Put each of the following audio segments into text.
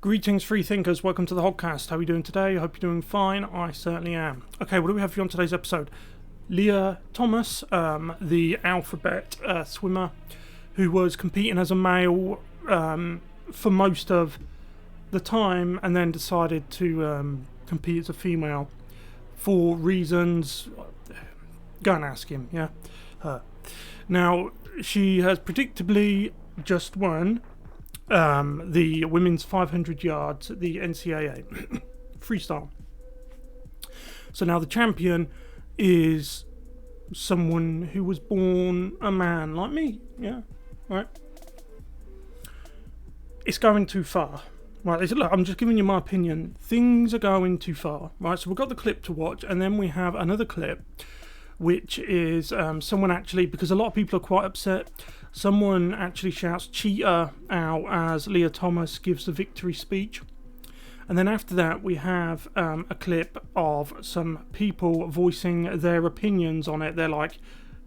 Greetings, free thinkers. Welcome to the Hoggcast. How are you doing today? I hope you're doing fine. I certainly am. Okay, what do we have for you on today's episode? Lia Thomas, the alphabet swimmer, who was competing as a male for most of the time, and then decided to compete as a female for reasons. Go and ask him. Yeah, her. Now she has predictably just won the women's 500 yards at the NCAA freestyle. So now the champion is someone who was born a man like me. Yeah, right. It's going too far. Right, look, I'm just giving you my opinion. Things are going too far. Right, so we've got the clip to watch, and then we have another clip, which is someone actually, because a lot of people are quite upset, someone actually shouts cheater out as Lia Thomas gives the victory speech. And then after that we have a clip of some people voicing their opinions on it. They're like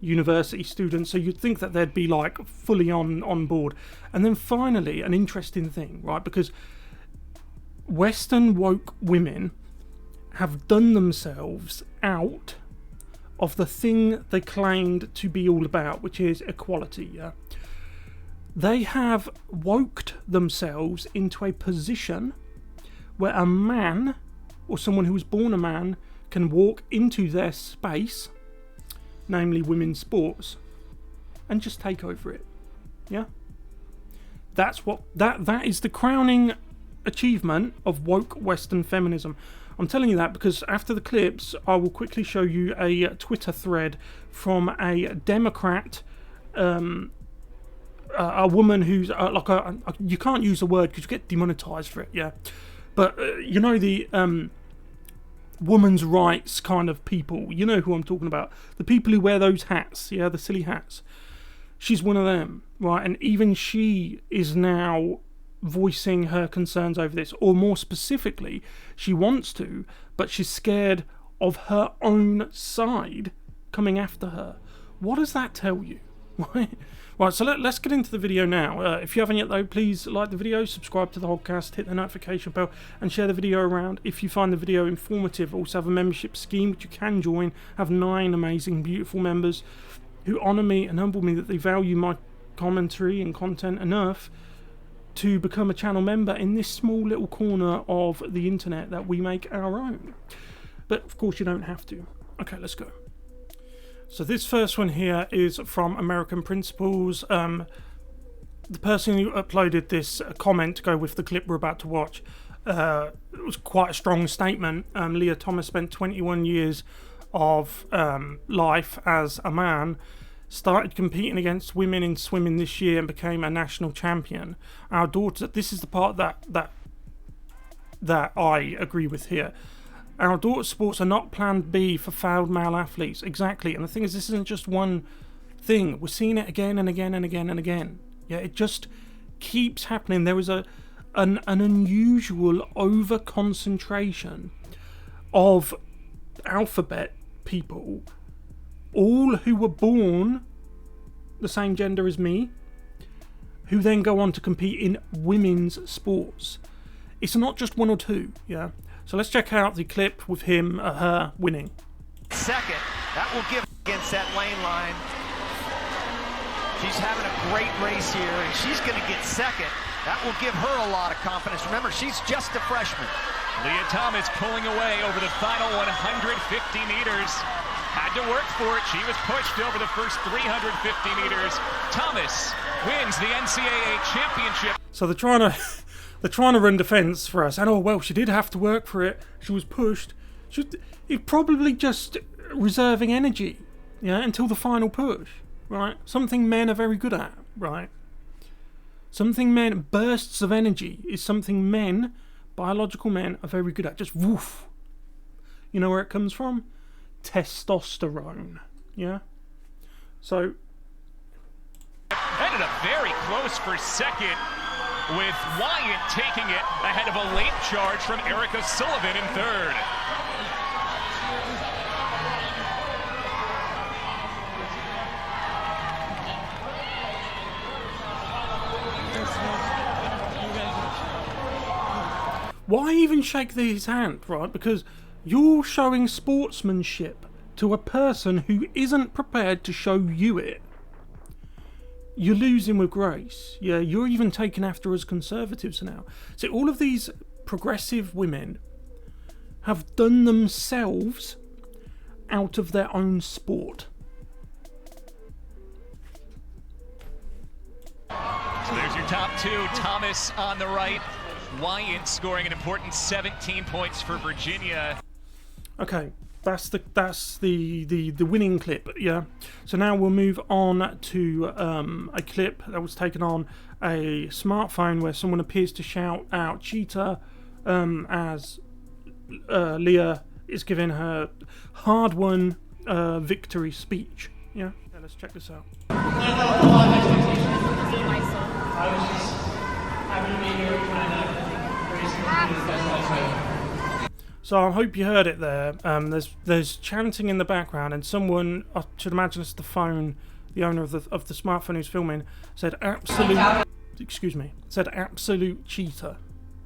university students, so you'd think that they'd be like fully on board. And then finally, an interesting thing, right, because Western woke women have done themselves out of the thing they claimed to be all about, which is equality. Yeah, they have woked themselves into a position where a man, or someone who was born a man, can walk into their space, namely women's sports, and just take over it. Yeah, that's what that is the crowning achievement of woke Western feminism. I'm telling you that because after the clips, I will quickly show you a Twitter thread from a Democrat, a woman who's like you can't use the word because you get demonetized for it, yeah. But you know the women's rights kind of people. You know who I'm talking about. The people who wear those hats, yeah, the silly hats. She's one of them, right? And even she is now voicing her concerns over this, or more specifically, she wants to, but she's scared of her own side coming after her. What does that tell you? Right, so let's get into the video now. If you haven't yet though, please like the video, subscribe to the Hoggcast, hit the notification bell, and share the video around. If you find the video informative, also have a membership scheme which you can join. Have 9 amazing, beautiful members who honour me and humble me that they value my commentary and content enough to become a channel member in this small little corner of the internet that we make our own. But of course you don't have to. Okay, let's go. So this first one here is from American Principles. The person who uploaded this comment to go with the clip we're about to watch, it was quite a strong statement. Lia Thomas spent 21 years of life as a man, started competing against women in swimming this year and became a national champion. Our daughter, this is the part that I agree with here. Our daughter's sports are not plan B for failed male athletes. Exactly. And the thing is, this isn't just one thing. We're seeing it again and again and again and again. Yeah, it just keeps happening. There is an unusual over-concentration of alphabet people, all who were born the same gender as me, who then go on to compete in women's sports. It's not just one or two, yeah? So let's check out the clip with him, her winning. Second, that will give against that lane line. She's having a great race here, and she's going to get second. That will give her a lot of confidence. Remember, she's just a freshman. Lia Thomas pulling away over the final 150 meters. Had to work for it. She was pushed over the first 350 meters. Thomas wins the NCAA championship. So they're trying to run defense for us. And oh well, she did have to work for it. She was pushed. She's probably just reserving energy, yeah, until the final push, right? Something men are very good at, right? Bursts of energy is something men, biological men, are very good at. Just woof. You know where it comes from? Testosterone, yeah? So ended up very close for second, with Wyatt taking it ahead of a late charge from Erica Sullivan in third. Why even shake his hand, right? Because you're showing sportsmanship to a person who isn't prepared to show you it. You're losing with grace. Yeah, you're even taken after as conservatives now. So all of these progressive women have done themselves out of their own sport. So there's your top two. Thomas on the right. Wyant scoring an important 17 points for Virginia. Okay, that's the winning clip, yeah. So now we'll move on to a clip that was taken on a smartphone where someone appears to shout out "cheater" as Lia is giving her hard-won victory speech. Yeah, let's check this out. I was just happy to be here, trying to raise as best as I can. So I hope you heard it there. There's chanting in the background, and someone, I should imagine it's the phone, the owner of the smartphone who's filming, said absolute cheater.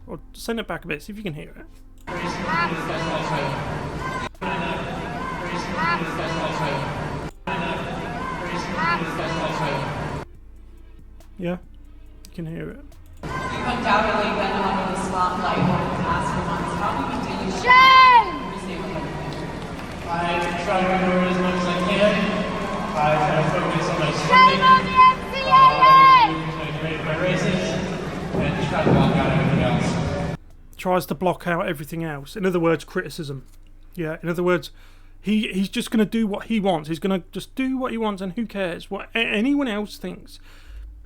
Or send it back a bit, see if you can hear it. Raise as best as I can. Raise as best as I can. Raise as best as I can. Yeah, you can hear it. You've undoubtedly been under the spotlight over the past few months. How do you continue to I try to remember as much as I can. I try to focus on my swimming. Try to grade my races and try to block out everything else. Tries to block out everything else. In other words, criticism. Yeah, in other words, he's just going to do what he wants. He's going to just do what he wants, and who cares what anyone else thinks.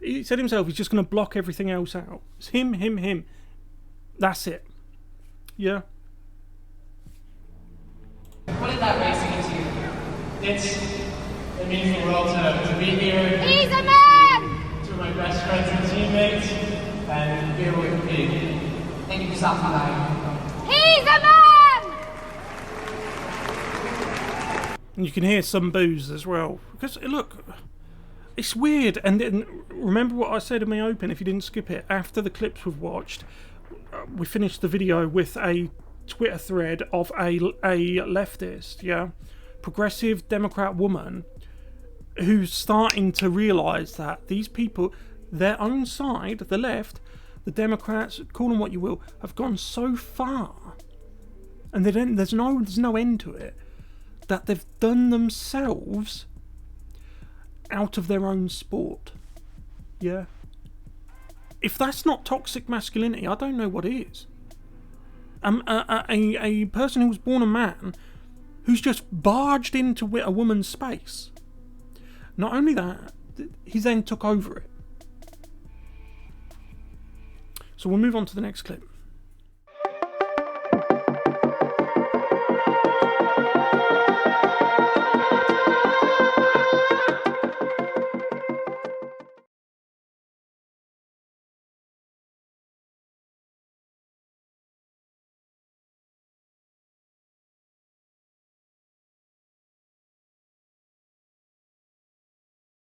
He said himself, he's just going to block everything else out. It's him. That's it. Yeah. What did that race mean to you? It means the world to be here. He's a man! Two of my best friends and teammates, and here with me. Thank you for stopping by. He's a man! And you can hear some boos as well. Because, look, it's weird. And then, remember what I said in my open, if you didn't skip it, after the clips we've watched, we finished the video with a Twitter thread of a leftist, yeah, progressive Democrat woman who's starting to realise that these people, their own side, the left, the Democrats, call them what you will, have gone so far, and there's no end to it, that they've done themselves out of their own sport. Yeah. If that's not toxic masculinity, I don't know what is. A person who was born a man who's just barged into a woman's space. Not only that, he then took over it. So we'll move on to the next clip.